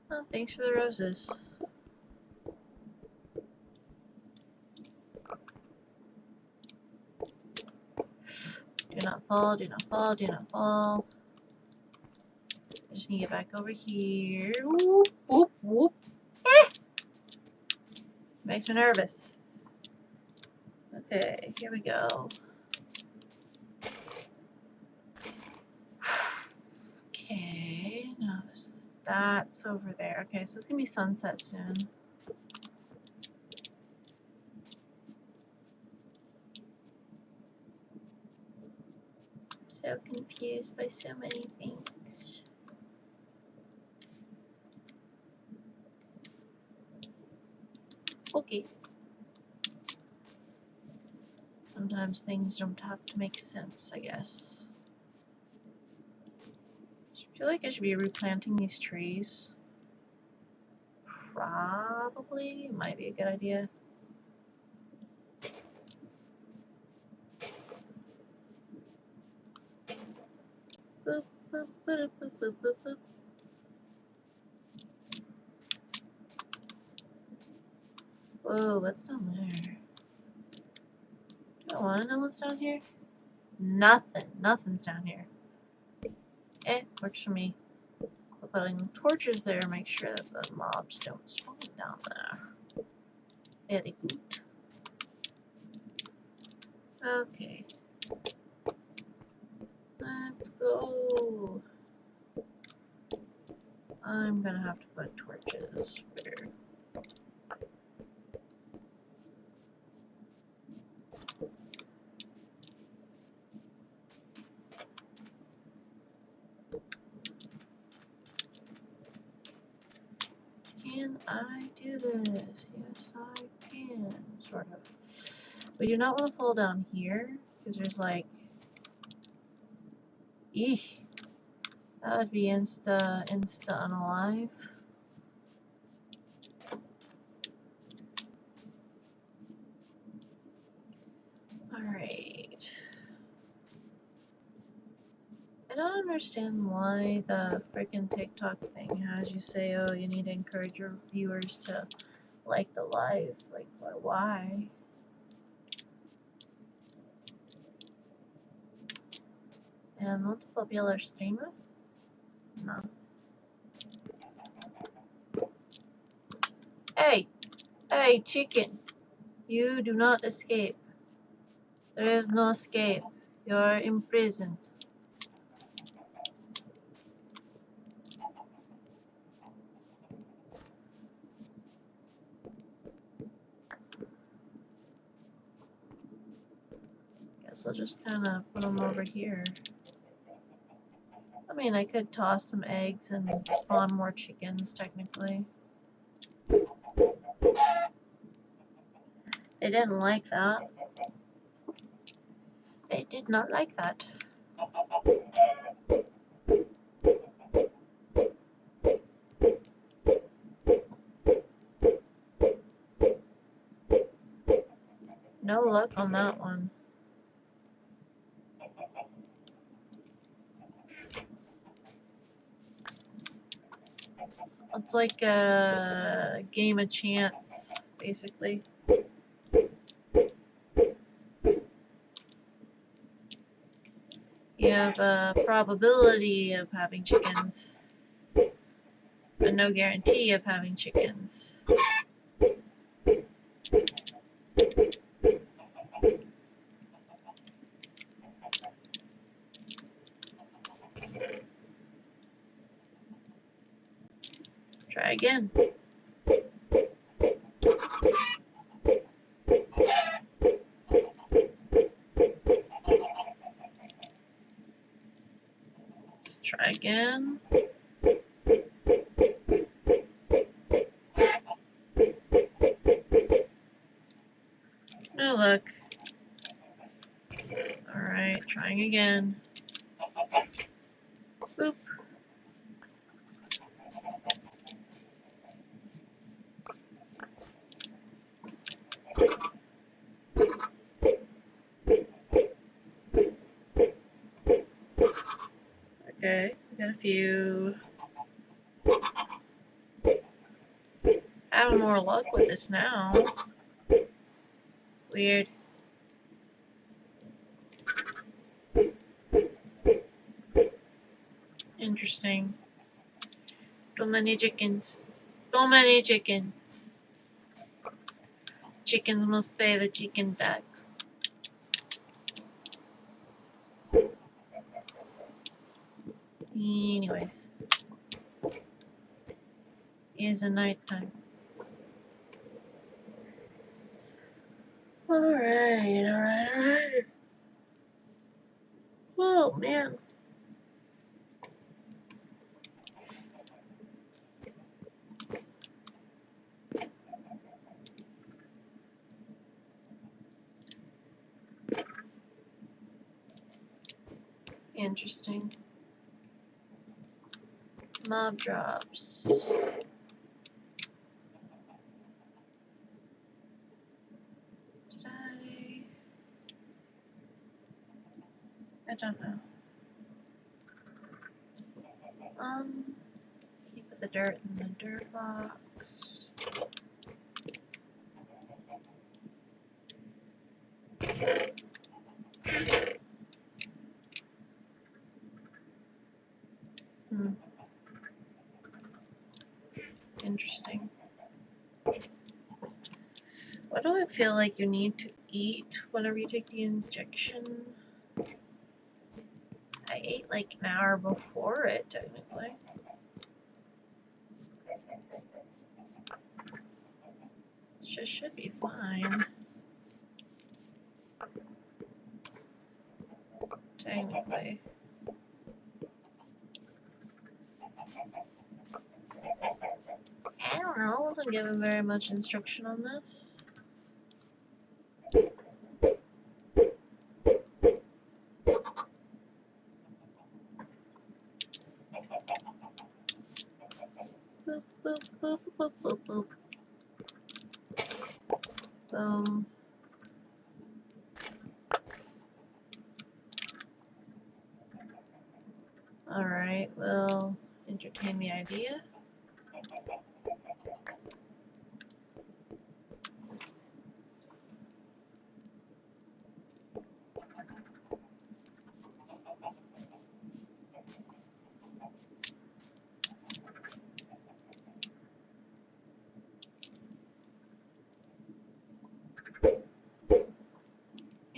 Oh, thanks for the roses. Do not fall, do not fall, do not fall. I just need to get back over here. Whoop, whoop, whoop. Eh! Makes me nervous. Okay, here we go. Okay, now that's over there. Okay, so it's gonna be sunset soon. So confused by so many things. Okay. Sometimes things don't have to make sense, I guess. I feel like I should be replanting these trees. Probably. Might be a good idea. Boop, boop, boop, boop, boop, boop, boop. Whoa, what's down there? Do I want to know what's down here? Nothing. Nothing's down here. Eh, works for me. Putting torches there, make sure that the mobs don't spawn down there. Very good. Okay. go. I'm gonna have to put torches where. Can I do this? Yes, I can, sort of. We do not want to fall down here, because there's like... Eek. That would be insta unalive. Alright. I don't understand why the freaking TikTok thing has you say, oh, you need to encourage your viewers to like the live. Like, why? And not a popular streamer? No. Hey! Hey, chicken! You do not escape. There is no escape. You are imprisoned. Guess I'll just kind of put them over here. I mean, I could toss some eggs and spawn more chickens, technically. They didn't like that. They did not like that. No luck on that one. It's like a game of chance, basically. You have a probability of having chickens, but no guarantee of having chickens. Try again. Try again. No luck. Alright, trying again. Boop. Okay, we got a few. Having more luck with this now. Weird. Interesting. Too many chickens. Too many chickens. Chickens must pay the chicken tax. Anyways. It's a nighttime. Alright. Oh man. Interesting. Mob drops. I don't know. Keep the dirt in the dirt box. Interesting. What do I feel like you need to eat whenever you take the injection? I ate like an hour before it, technically. Just should be fine. Technically. I don't know, I wasn't given very much instruction on this. Boop, boop, boop, boop, boop, boop. Boom. Alright, we'll entertain the idea.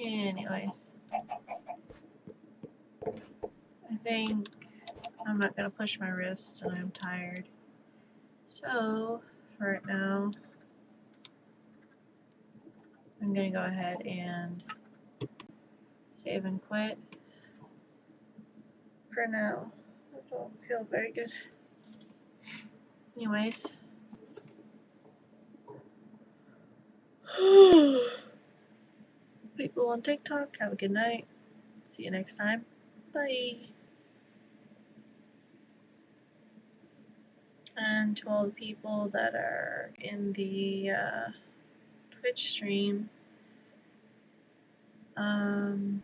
Anyways. I think I'm not gonna push my wrist and I'm tired. So, for right now, I'm gonna go ahead and save and quit. For now. I don't feel very good. Anyways. People on TikTok, have a good night. See you next time. Bye. And to all the people that are in the Twitch stream, I'm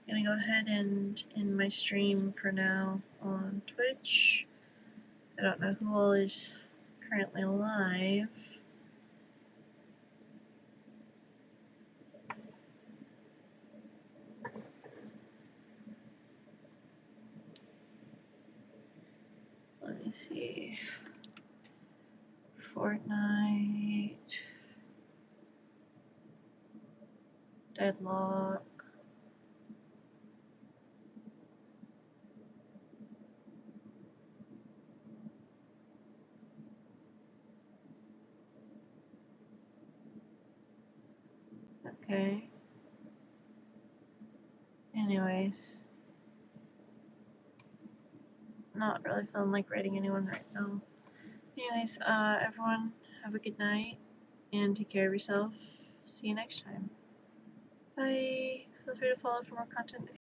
gonna go ahead and end my stream for now on Twitch. I don't know who all is currently live. Let me see. Fortnite. Deadlock. Okay. Anyways. Not really feeling like writing anyone right now. Anyways, everyone, have a good night and take care of yourself. See you next time. Bye. Feel free to follow for more content in the future.